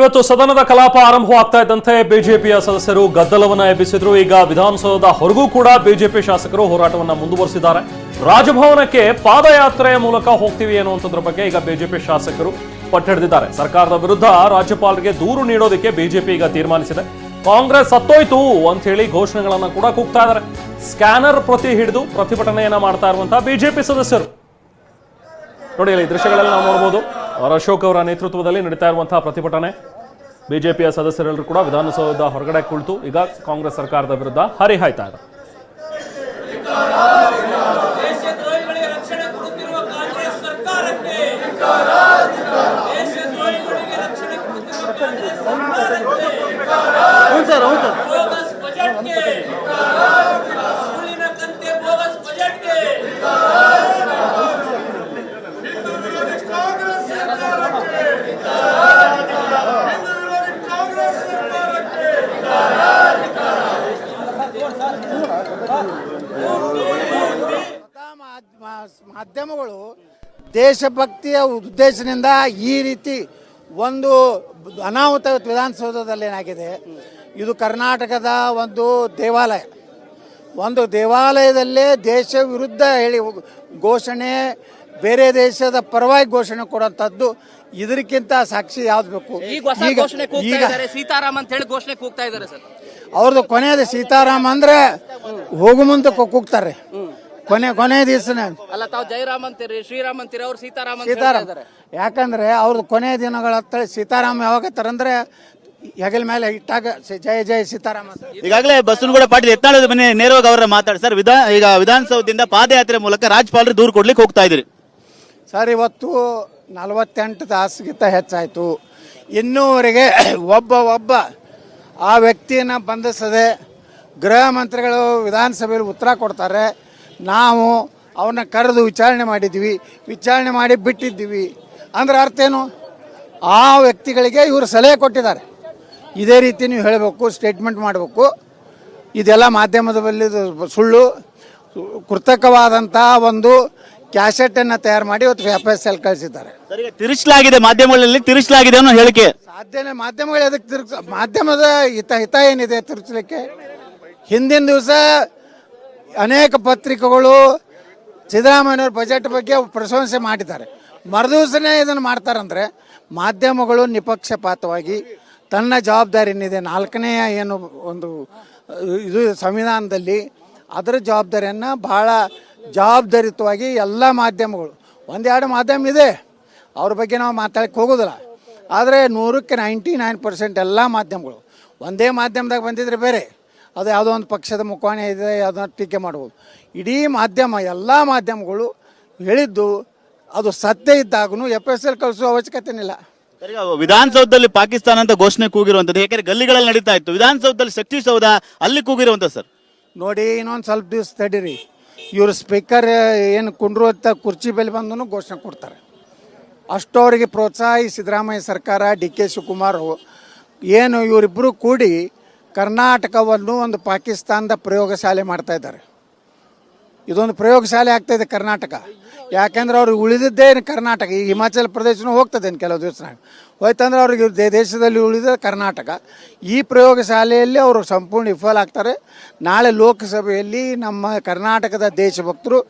ಇವತ್ತು ಸದನದ ಕಲಾಪ ಆರಂಭವಾಗ್ತಾ ಇದ್ದಂತೆ ಬಿಜೆಪಿಯ ಸದಸ್ಯರು ಗದ್ದಲವನ್ನ ಎಬ್ಬಿಸಿದ್ರು. ಈಗ ವಿಧಾನಸೌಧದ ಹೊರಗೂ ಕೂಡ ಬಿಜೆಪಿ ಶಾಸಕರು ಹೋರಾಟವನ್ನ ಮುಂದುವರಿಸಿದ್ದಾರೆ. ರಾಜಭವನಕ್ಕೆ ಪಾದಯಾತ್ರೆಯ ಮೂಲಕ ಹೋಗ್ತೀವಿ ಅನ್ನುವಂಥದ್ರ ಬಗ್ಗೆ ಈಗ ಬಿಜೆಪಿ ಶಾಸಕರು ಪಟ್ಟಿಡಿದಿದ್ದಾರೆ. ಸರ್ಕಾರದ ವಿರುದ್ಧ ರಾಜ್ಯಪಾಲರಿಗೆ ದೂರು ನೀಡೋದಕ್ಕೆ ಬಿಜೆಪಿ ಈಗ ತೀರ್ಮಾನಿಸಿದೆ. ಕಾಂಗ್ರೆಸ್ ಸತ್ತೋಯ್ತು ಅಂತ ಹೇಳಿ ಘೋಷಣೆಗಳನ್ನ ಕೂಡ ಕೂಗ್ತಾ ಇದ್ದಾರೆ. ಸ್ಕ್ಯಾನರ್ ಪ್ರತಿ ಹಿಡಿದು ಪ್ರತಿಭಟನೆಯನ್ನ ಮಾಡ್ತಾ ಇರುವಂತಹ ಬಿಜೆಪಿ ಸದಸ್ಯರು ನೋಡಿ, ಈ ದೃಶ್ಯಗಳಲ್ಲಿ ನಾವು ನೋಡಬಹುದು. ಅಶೋಕ್ ಅವರ ನೇತೃತ್ವದಲ್ಲಿ ನಡೀತಾ ಇರುವಂತಹ ಪ್ರತಿಭಟನೆ. ಬಿಜೆಪಿಯ ಸದಸ್ಯರೆಲ್ಲರೂ ಕೂಡ ವಿಧಾನಸೌಧದ ಹೊರಗಡೆ ಕುಳಿತು ಈಗ ಕಾಂಗ್ರೆಸ್ ಸರ್ಕಾರದ ವಿರುದ್ಧ ಹರಿಹಾಯ್ತಾ ಇದ್ದಾರೆ. ಮಾಧ್ಯಮಗಳು ದೇಶಭಕ್ತಿಯ ಉದ್ದೇಶದಿಂದ ಈ ರೀತಿ ಒಂದು ಅನಾಹುತ ವಿಧಾನಸೌಧದಲ್ಲಿ ಏನಾಗಿದೆ, ಇದು ಕರ್ನಾಟಕದ ಒಂದು ದೇವಾಲಯ. ಒಂದು ದೇವಾಲಯದಲ್ಲೇ ದೇಶ ವಿರುದ್ಧ ಹೇಳಿ ಘೋಷಣೆ, ಬೇರೆ ದೇಶದ ಪರವಾಗಿ ಘೋಷಣೆ ಕೊಡುವಂಥದ್ದು, ಇದಕ್ಕಿಂತ ಸಾಕ್ಷಿ ಯಾವ್ದು ಬೇಕು? ಈಗ ಸೀತಾರಾಮ್ ಅಂತ ಹೇಳಿ ಘೋಷಣೆ ಕೂಗ್ತಾ ಇದ್ದಾರೆ ಸರ್. ಅವ್ರದ್ದು ಕೊನೆಯದು ಸೀತಾರಾಮ್ ಅಂದ್ರೆ ಹೋಗು ಮುಂದೆ ಕೂಗ್ತಾರೆ. ಕೊನೆ ದಿವಸನೇ ಅಲ್ಲ, ತಾವು ಜಯರಾಮ್ ಅಂತೀರಿ, ಶ್ರೀರಾಮ್ ಅಂತೀರಿ, ಅವ್ರು ಸೀತಾರಾಮ್. ಯಾಕಂದ್ರೆ ಅವ್ರದ್ದು ಕೊನೆಯ ದಿನಗಳ ಸೀತಾರಾಮ್ ಯಾವಾಗತ್ತಾರಂದ್ರೆ ಹೆಗಲ ಮೇಲೆ ಇಟ್ಟಾಗ ಜಯ ಜಯ ಸೀತಾರಾಮ. ಈಗಾಗಲೇ ಬಸವನಗೌಡ ಪಾಟೀಲ್ ಯತ್ನಾಳದ ಮನೆ ನೇರವಾಗಿ ಅವರ ಮಾತಾಡಿ ಸರ್, ಈಗ ವಿಧಾನಸೌಧದಿಂದ ಪಾದಯಾತ್ರೆ ಮೂಲಕ ರಾಜ್ಯಪಾಲರು ದೂರು ಕೊಡ್ಲಿಕ್ಕೆ ಹೋಗ್ತಾ ಇದ್ದೀರಿ ಸರ್. ಇವತ್ತು 48 ತಾಸಿಗಿಂತ ಹೆಚ್ಚಾಯಿತು, ಇನ್ನೂವರೆಗೆ ಒಬ್ಬ ಆ ವ್ಯಕ್ತಿಯನ್ನು ಬಂಧಿಸದೆ ಗೃಹ ಮಂತ್ರಿಗಳು ವಿಧಾನಸಭೆಯಲ್ಲಿ ಉತ್ತರ ಕೊಡ್ತಾರೆ. ನಾವು ಅವನ್ನ ಕರೆದು ವಿಚಾರಣೆ ಮಾಡಿದ್ವಿ, ವಿಚಾರಣೆ ಮಾಡಿ ಬಿಟ್ಟಿದ್ದೀವಿ ಅಂದ್ರೆ ಅರ್ಥ ಏನು? ಆ ವ್ಯಕ್ತಿಗಳಿಗೆ ಇವರು ಸಲಹೆ ಕೊಟ್ಟಿದ್ದಾರೆ, ಇದೇ ರೀತಿ ನೀವು ಹೇಳಬೇಕು, ಸ್ಟೇಟ್ಮೆಂಟ್ ಮಾಡಬೇಕು. ಇದೆಲ್ಲ ಮಾಧ್ಯಮದಲ್ಲಿ ಸುಳ್ಳು, ಕೃತಕವಾದಂಥ ಒಂದು ಕ್ಯಾಸೆಟನ್ನು ತಯಾರು ಮಾಡಿ ಇವತ್ತು FSL ಕಳಿಸಿದ್ದಾರೆ. ತಿರುಚಲಾಗಿದೆ, ಮಾಧ್ಯಮಗಳಲ್ಲಿ ತಿರುಚಲಾಗಿದೆ ಅನ್ನೋ ಹೇಳಿಕೆ ಸಾಧ್ಯನೇ. ಮಾಧ್ಯಮಗಳು ಅದಕ್ಕೆ ಮಾಧ್ಯಮದ ಹಿತ ಏನಿದೆ ತಿರುಚಲಿಕ್ಕೆ? ಹಿಂದಿನ ದಿವಸ ಅನೇಕ ಪತ್ರಿಕೆಗಳು ಸಿದ್ದರಾಮಯ್ಯವ್ರ ಬಜೆಟ್ ಬಗ್ಗೆ ಪ್ರಶಂಸೆ ಮಾಡಿದ್ದಾರೆ, ಮರುದಿವಸನೇ ಇದನ್ನು ಮಾಡ್ತಾರಂದರೆ ಮಾಧ್ಯಮಗಳು ನಿಪಕ್ಷಪಾತವಾಗಿ ತನ್ನ ಜವಾಬ್ದಾರಿ ಏನಿದೆ, 4ನೇ ಏನು ಒಂದು ಇದು ಸಂವಿಧಾನದಲ್ಲಿ, ಅದರ ಜವಾಬ್ದಾರಿಯನ್ನು ಭಾಳ ಜವಾಬ್ದಾರಿಯುತವಾಗಿ ಎಲ್ಲ ಮಾಧ್ಯಮಗಳು, 1-2 ಮಾಧ್ಯಮ ಇದೆ, ಅವ್ರ ಬಗ್ಗೆ ನಾವು ಮಾತಾಡಕ್ಕೆ ಹೋಗೋದಿಲ್ಲ. ಆದರೆ 100ಕ್ಕೆ 99% ಎಲ್ಲ ಮಾಧ್ಯಮಗಳು ಒಂದೇ ಮಾಧ್ಯಮದಾಗ ಬಂದಿದ್ರೆ ಬೇರೆ, ಅದು ಯಾವುದೋ ಒಂದು ಪಕ್ಷದ ಮುಖವಾಣಿ ಇದೆ, ಯಾವುದೋ ಟೀಕೆ ಮಾಡ್ಬೋದು. ಇಡೀ ಮಾಧ್ಯಮ, ಎಲ್ಲ ಮಾಧ್ಯಮಗಳು ಹೇಳಿದ್ದು ಅದು ಸತ್ಯ ಇದ್ದಾಗೂ FSL ಕಳಿಸೋ ಅವಶ್ಯಕತೆನಿಲ್ಲ. ವಿಧಾನಸೌಧದಲ್ಲಿ ಪಾಕಿಸ್ತಾನ ಅಂತ ಘೋಷಣೆ ಕೂಗಿರುವಂಥದ್ದು, ಯಾಕಂದ್ರೆ ಗಲ್ಲಿಗಳಲ್ಲಿ ನಡೀತಾ ಇತ್ತು. ವಿಧಾನಸೌಧದಲ್ಲಿ ಶಕ್ತಿ ಸೌಧ ಅಲ್ಲಿ ಕೂಗಿರುವಂಥ ಸರ್. ನೋಡಿ, ಇನ್ನೊಂದು ಸ್ವಲ್ಪ ದಿವಸ ತಡೀರಿ, ಇವರು ಸ್ಪೀಕರ್ ಏನು ಕುಂಡ್ರುವಂಥ ಕುರ್ಚಿ ಮೇಲೆ ಬಂದು ಘೋಷಣೆ ಕೊಡ್ತಾರೆ. ಅಷ್ಟವರಿಗೆ ಪ್ರೋತ್ಸಾಹಿ ಸಿದ್ದರಾಮಯ್ಯ ಸರ್ಕಾರ, DK ಶಿವಕುಮಾರ್ ಏನು ಇವರಿಬ್ಬರು ಕೂಡಿ ಕರ್ನಾಟಕವನ್ನು ಒಂದು ಪಾಕಿಸ್ತಾನದ ಪ್ರಯೋಗಶಾಲೆ ಮಾಡ್ತಾ ಇದ್ದಾರೆ. ಇದೊಂದು ಪ್ರಯೋಗಶಾಲೆ ಆಗ್ತಾಯಿದೆ ಕರ್ನಾಟಕ. ಯಾಕೆಂದ್ರೆ ಅವ್ರಿಗೆ ಉಳಿದಿದ್ದೇ ಕರ್ನಾಟಕ. ಈ ಹಿಮಾಚಲ ಪ್ರದೇಶನೂ ಹೋಗ್ತದೇನು ಕೆಲವು ದಿವಸನಾಗ ಹೋಯ್ತಂದ್ರೆ ಅವ್ರಿಗೆ ದೇಶದಲ್ಲಿ ಉಳಿದ ಕರ್ನಾಟಕ. ಈ ಪ್ರಯೋಗಶಾಲೆಯಲ್ಲಿ ಅವರು ಸಂಪೂರ್ಣ ವಿಫಲ ಆಗ್ತಾರೆ. ನಾಳೆ ಲೋಕಸಭೆಯಲ್ಲಿ ನಮ್ಮ ಕರ್ನಾಟಕದ ದೇಶಭಕ್ತರು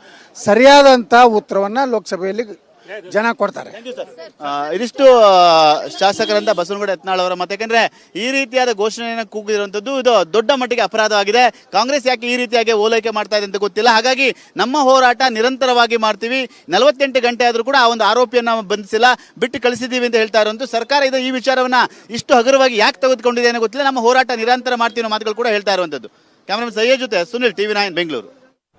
ಸರಿಯಾದಂಥ ಉತ್ತರವನ್ನು ಲೋಕಸಭೆಯಲ್ಲಿ ಜನ ಕೊಡ್ತಾರೆ. ಇದಿಷ್ಟು ಶಾಸಕರಂತ ಬಸವನಗೌಡ ಯತ್ನಾಳ್ ಅವರ ಮತ. ಯಾಕಂದ್ರೆ ಈ ರೀತಿಯಾದ ಘೋಷಣೆಯನ್ನು ಕೂಗಿರುವಂಥದ್ದು ಇದು ದೊಡ್ಡ ಮಟ್ಟಿಗೆ ಅಪರಾಧವಾಗಿದೆ. ಕಾಂಗ್ರೆಸ್ ಯಾಕೆ ಈ ರೀತಿಯಾಗಿ ಓಲೈಕೆ ಮಾಡ್ತಾ ಇದೆ ಅಂತ ಗೊತ್ತಿಲ್ಲ. ಹಾಗಾಗಿ ನಮ್ಮ ಹೋರಾಟ ನಿರಂತರವಾಗಿ ಮಾಡ್ತೀವಿ. 48 ಗಂಟೆ ಆದರೂ ಕೂಡ ಆ ಒಂದು ಆರೋಪಿಯನ್ನು ಬಂಧಿಸಿಲ್ಲ, ಬಿಟ್ಟು ಕಳಿಸಿದ್ದೀವಿ ಅಂತ ಹೇಳ್ತಾ ಇರುವಂಥ ಸರ್ಕಾರ ಇದು ಈ ವಿಚಾರವನ್ನ ಇಷ್ಟು ಹಗುರವಾಗಿ ಯಾಕೆ ತೆಗೆದುಕೊಂಡಿದೆ ಅನ್ನೋ ಗೊತ್ತಿಲ್ಲ. ನಮ್ಮ ಹೋರಾಟ ನಿರಂತರ ಮಾಡ್ತೀವಿ ಅನ್ನೋ ಮಾತುಗಳು ಕೂಡ ಹೇಳ್ತಾ ಇರುವಂಥದ್ದು. ಕ್ಯಾಮರಾಮನ್ ಸಯ್ಯದ್ ಜೊತೆ ಸುನಿಲ್, TV9 ಬೆಂಗಳೂರು.